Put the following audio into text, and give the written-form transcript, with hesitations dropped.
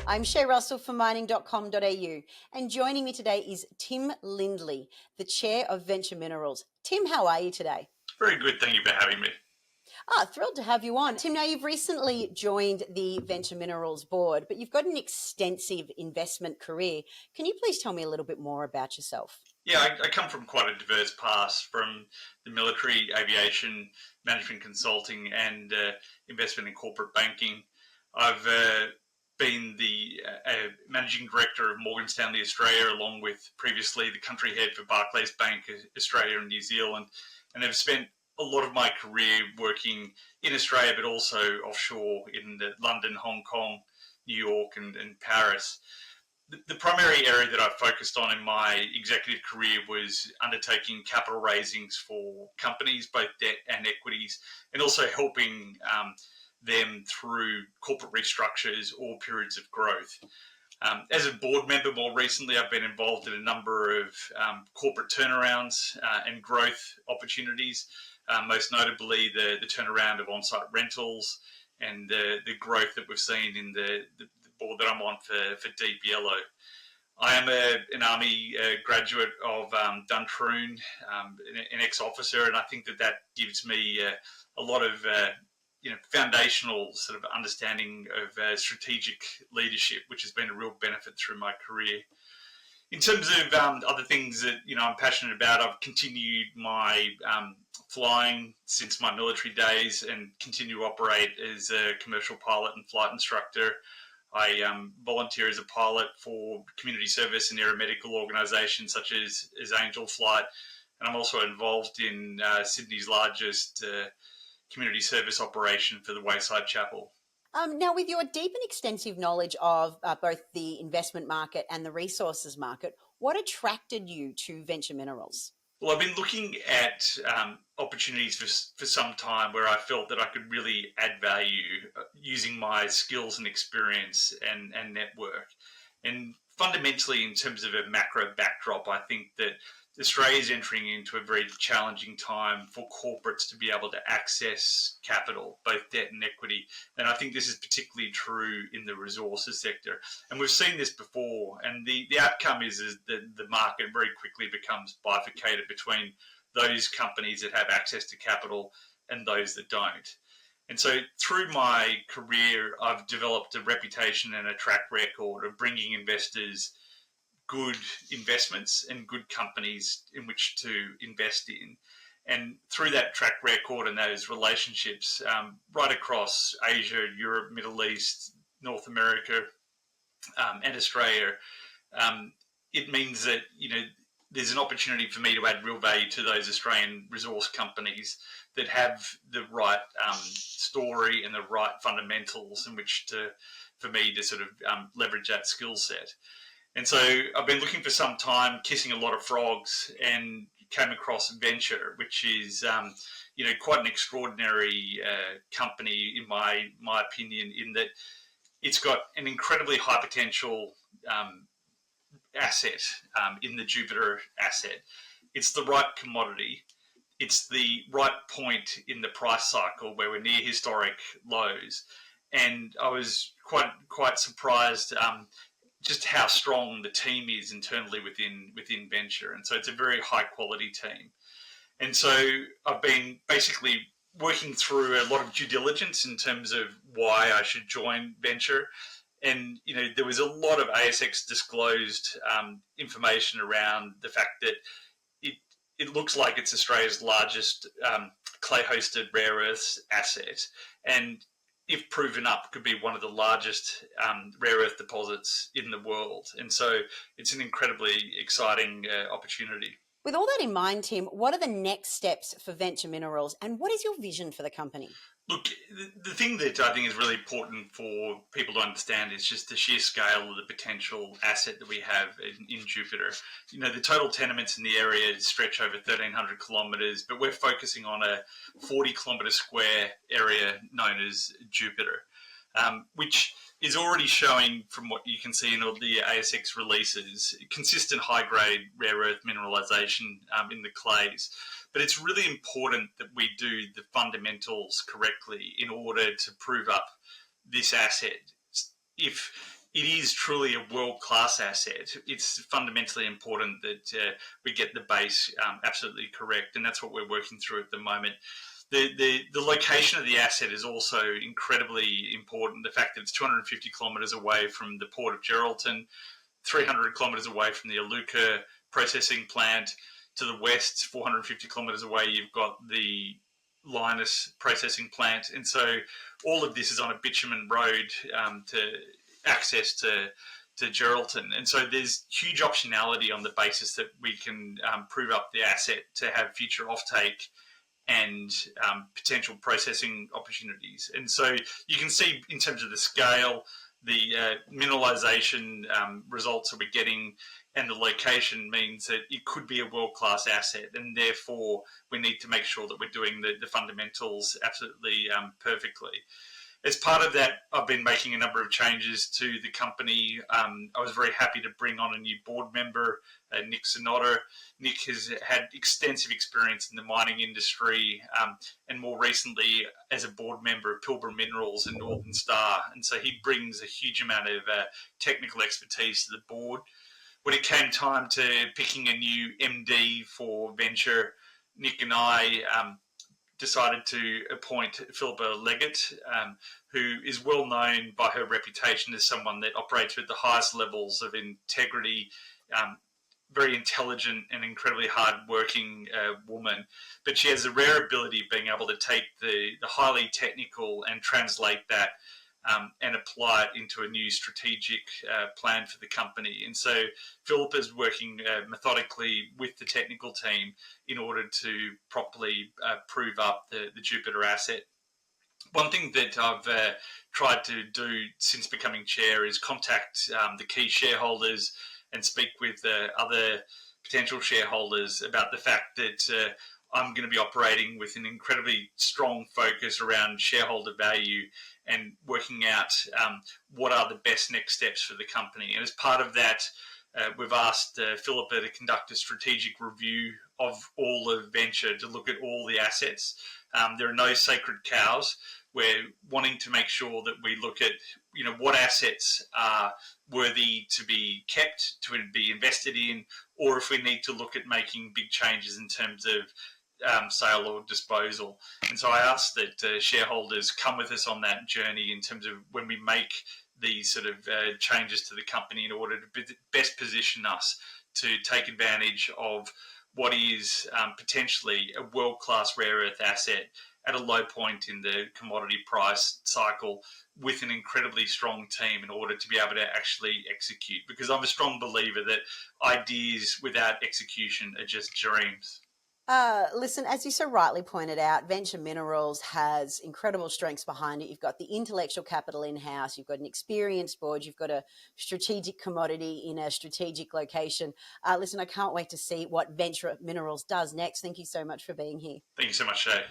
I'm Shay Russell for mining.com.au, and joining me today is Tim Lindley, the Chair of Venture Minerals. Tim, how are you today? Very good, thank you for having me. Thrilled to have you on. Tim, now you've recently joined the Venture Minerals board, but you've got an extensive investment career. Can you please tell me a little bit more about yourself? Yeah, I come from quite a diverse past, from the military, aviation, management consulting, and investment in corporate banking. I've been the managing director of Morgan Stanley Australia, along with previously the country head for Barclays Bank Australia and New Zealand, and have spent a lot of my career working in Australia, but also offshore in London, Hong Kong, New York, and Paris. The primary area that I focused on in my executive career was undertaking capital raisings for companies, both debt and equities, and also helping them through corporate restructures or periods of growth. As a board member, more recently, I've been involved in a number of corporate turnarounds and growth opportunities, most notably the turnaround of on-site rentals and the growth that we've seen in the board that I'm on for Deep Yellow. I am an Army graduate of Duntroon, an ex-officer, and I think that gives me a lot of foundational sort of understanding of strategic leadership, which has been a real benefit through my career. In terms of other things that I'm passionate about, I've continued my flying since my military days and continue to operate as a commercial pilot and flight instructor. I volunteer as a pilot for community service and aeromedical organisations such as Angel Flight, and I'm also involved in Sydney's largest community service operation for the Wayside Chapel. Now, with your deep and extensive knowledge of both the investment market and the resources market, what attracted you to Venture Minerals? Well, I've been looking at opportunities for some time where I felt that I could really add value using my skills and experience and network. And fundamentally, in terms of a macro backdrop, I think that Australia is entering into a very challenging time for corporates to be able to access capital, both debt and equity. And I think this is particularly true in the resources sector. And we've seen this before. And the outcome is that the market very quickly becomes bifurcated between those companies that have access to capital and those that don't. And so through my career, I've developed a reputation and a track record of bringing investors good investments and good companies in which to invest in. And through that track record and those relationships right across Asia, Europe, Middle East, North America, and Australia, it means that there's an opportunity for me to add real value to those Australian resource companies that have the right story and the right fundamentals in which for me to sort of leverage that skill set. And so I've been looking for some time, kissing a lot of frogs, and came across Venture, which is quite an extraordinary company in my opinion, in that it's got an incredibly high potential asset in the Jupiter asset. It's the right commodity. It's the right point in the price cycle where we're near historic lows. And I was quite surprised just how strong the team is internally within Venture. And so it's a very high quality team. And so I've been basically working through a lot of due diligence in terms of why I should join Venture. And, there was a lot of ASX disclosed information around the fact that it looks like it's Australia's largest clay-hosted rare earths asset. And if proven up, could be one of the largest rare earth deposits in the world. And so it's an incredibly exciting opportunity. With all that in mind, Tim, what are the next steps for Venture Minerals and what is your vision for the company? Look, the thing that I think is really important for people to understand is just the sheer scale of the potential asset that we have in Jupiter. The total tenements in the area stretch over 1,300 kilometres, but we're focusing on a 40-kilometre square area known as Jupiter, which is already showing, from what you can see in all the ASX releases, consistent high-grade rare earth mineralisation in the clays. But it's really important that we do the fundamentals correctly in order to prove up this asset. If it is truly a world-class asset. It's fundamentally important that we get the base absolutely correct, and that's what we're working through at the moment. The location of the asset is also incredibly important. The fact that it's 250 kilometres away from the port of Geraldton, 300 kilometres away from the Iluka processing plant. To the west, 450 kilometres away, you've got the Linus processing plant. And so all of this is on a bitumen road to access to Geraldton. And so there's huge optionality on the basis that we can prove up the asset to have future offtake and potential processing opportunities. And so you can see in terms of the scale, the mineralization results that we're getting and the location means that it could be a world-class asset, and therefore we need to make sure that we're doing the fundamentals absolutely perfectly. As part of that, I've been making a number of changes to the company. I was very happy to bring on a new board member, Nick Sonotta. Nick has had extensive experience in the mining industry and more recently as a board member of Pilbara Minerals and Northern Star. And so he brings a huge amount of technical expertise to the board. When it came time to picking a new MD for Venture, Nick and I decided to appoint Philippa Leggett, who is well known by her reputation as someone that operates with the highest levels of integrity, very intelligent and incredibly hard-working woman. But she has a rare ability of being able to take the highly technical and translate that and apply it into a new strategic plan for the company. And so Philippa is working methodically with the technical team in order to properly prove up the Jupiter asset. One thing that I've tried to do since becoming chair is contact the key shareholders and speak with other potential shareholders about the fact that I'm going to be operating with an incredibly strong focus around shareholder value and working out what are the best next steps for the company. And as part of that, we've asked Philippa to conduct a strategic review of all of Venture to look at all the assets. There are no sacred cows. We're wanting to make sure that we look at, what assets are worthy to be kept, to be invested in, or if we need to look at making big changes in terms of sale or disposal. And so I ask that shareholders come with us on that journey in terms of when we make these sort of changes to the company in order to best position us to take advantage of what is potentially a world-class rare earth asset at a low point in the commodity price cycle with an incredibly strong team in order to be able to actually execute. Because I'm a strong believer that ideas without execution are just dreams. Listen, as you so rightly pointed out, Venture Minerals has incredible strengths behind it. You've got the intellectual capital in-house, you've got an experienced board, you've got a strategic commodity in a strategic location. Listen, I can't wait to see what Venture Minerals does next. Thank you so much for being here. Thank you so much, Shay.